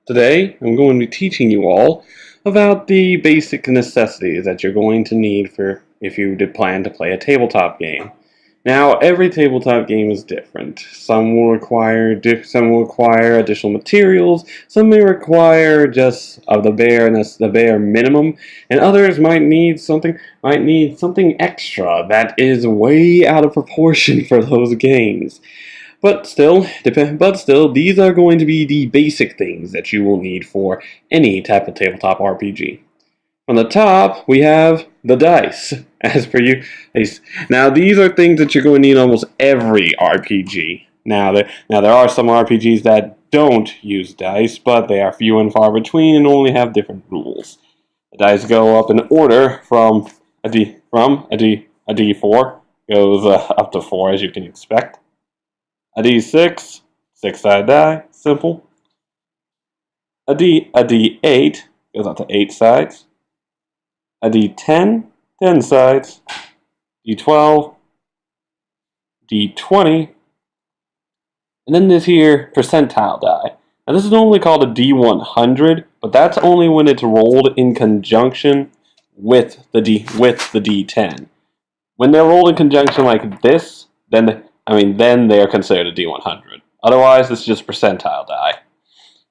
Today, I'm going to be teaching you all about the basic necessities that you're going to need for if you did plan to play a tabletop game. Now, every tabletop game is different. Some will require additional materials. Some may require just the bare minimum, and others might need something extra that is way out of proportion for those games. But still, these are going to be the basic things that you will need for any type of tabletop RPG. On the top, we have the dice, as per you. Now, these are things that you're going to need almost every RPG. Now, there are some RPGs that don't use dice, but they are few and far between and only have different rules. The dice go up in order from a D4 goes up to 4, as you can expect. A D6, 6-sided die, simple. A D8 goes up to 8 sides. A D10, 10 sides. D12, D20, and then this here percentile die. Now this is normally called a D100, but that's only when it's rolled in conjunction with the D10. When they're rolled in conjunction like this, then they are considered a D100. Otherwise, this is just percentile die.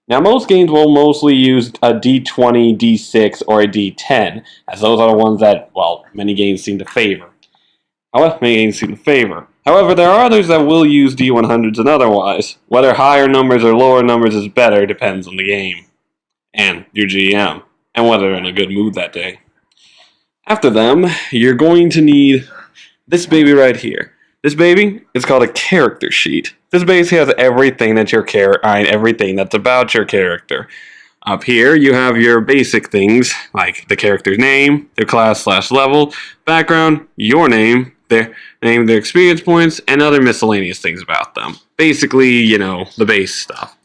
Now, most games will mostly use a D20, D6, or a D10, as those are the ones that, many games seem to favor. However, there are others that will use D100s and otherwise. Whether higher numbers or lower numbers is better depends on the game, and your GM, and whether they're in a good mood that day. After them, you're going to need this baby right here. This baby is called a character sheet. This basically has everything everything that's about your character. Up here, you have your basic things like the character's name, their class/level, background, your name, their experience points, and other miscellaneous things about them. Basically, the base stuff.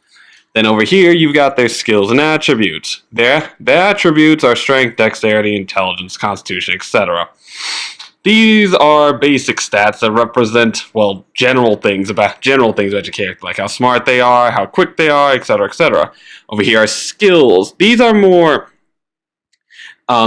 Then over here, you've got their skills and attributes. Their attributes are strength, dexterity, intelligence, constitution, etc. These are basic stats that represent, general things about your character, like how smart they are, how quick they are, etc., etc. Over here are skills. These are more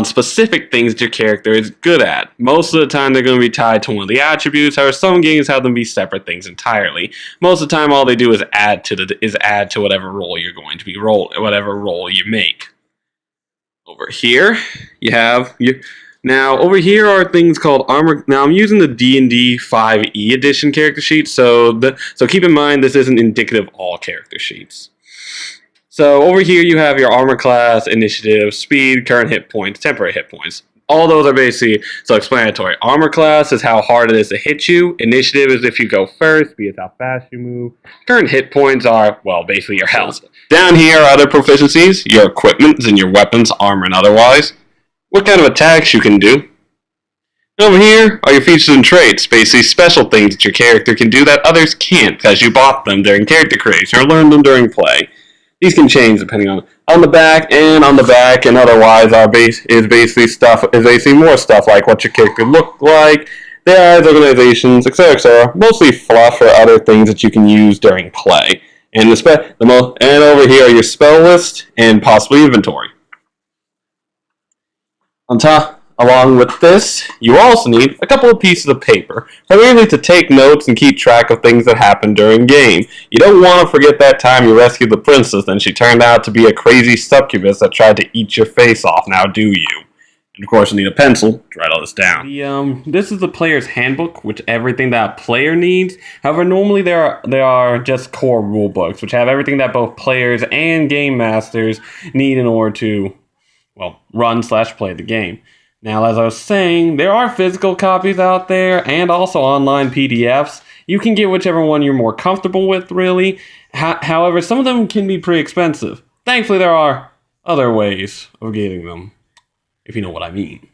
specific things that your character is good at. Most of the time, they're going to be tied to one of the attributes. However, some games have them be separate things entirely. Most of the time, all they do is add to whatever role you're going to be whatever role you make. Over here, you have your. Now, over here are things called armor. Now, I'm using the D&D 5e edition character sheet, so keep in mind this isn't indicative of all character sheets. So, over here you have your armor class, initiative, speed, current hit points, temporary hit points. All those are basically self-explanatory. Armor class is how hard it is to hit you. Initiative is if you go first, speed is how fast you move. Current hit points are, basically your health. Down here are other proficiencies, your equipment and your weapons, armor and otherwise. What kind of attacks you can do. Over here are your features and traits, basically special things that your character can do that others can't because you bought them during character creation or learned them during play. These can change depending on the back and otherwise is basically more stuff like what your character looked like, their eyes, organizations, etc., mostly fluff or other things that you can use during play. And over here are your spell list and possibly inventory. Along with this, you also need a couple of pieces of paper, primarily to take notes and keep track of things that happen during game. You don't want to forget that time you rescued the princess and she turned out to be a crazy succubus that tried to eat your face off, now do you? And of course you need a pencil to write all this down. This is the player's handbook, which everything that a player needs. However, normally there are just core rule books, which have everything that both players and game masters need in order to run/play the game. Now, as I was saying, there are physical copies out there and also online PDFs. You can get whichever one you're more comfortable with, really. However, some of them can be pretty expensive. Thankfully, there are other ways of getting them, if you know what I mean.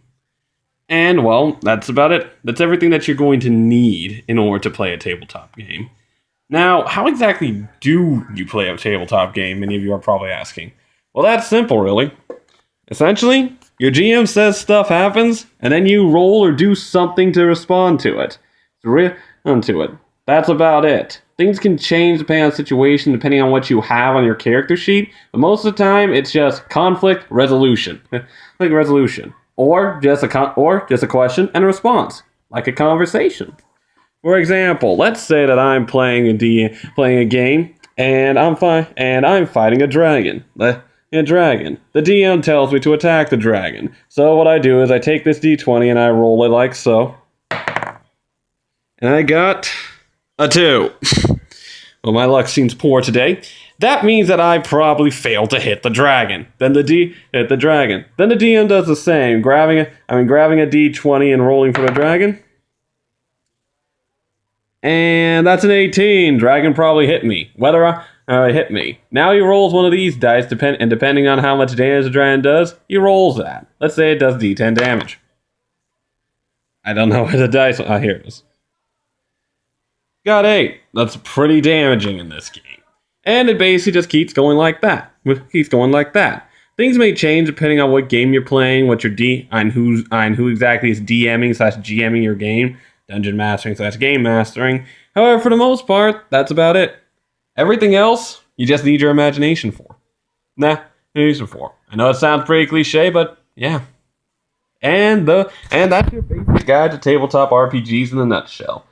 And, that's about it. That's everything that you're going to need in order to play a tabletop game. Now, how exactly do you play a tabletop game? Many of you are probably asking. Well, that's simple, really. Essentially, your GM says stuff happens, and then you roll or do something to respond to it. That's about it. Things can change depending on the situation, depending on what you have on your character sheet, but most of the time it's just conflict resolution. Conflict resolution. Or just a question and a response, like a conversation. For example, let's say that I'm playing a game and I'm fighting a dragon. A dragon. The DM tells me to attack the dragon. So what I do is I take this d20 and I roll it like so. And I got a 2. Well, my luck seems poor today. That means that I probably failed to hit the dragon. Then the DM does the same, grabbing a d20 and rolling for the dragon. And that's an 18. Dragon probably hit me. Hit me. Now he rolls one of these dice, depending on how much damage the dragon does, he rolls that. Let's say it does d10 damage. I don't know where the dice. Here it is. Got 8. That's pretty damaging in this game. And it basically just keeps going like that. Things may change depending on what game you're playing, and who exactly is DMing/GMing your game, dungeon mastering/game mastering. However, for the most part, that's about it. Everything else, you just need your imagination for. I know it sounds pretty cliche, but yeah. And that's your basic guide to tabletop RPGs in a nutshell.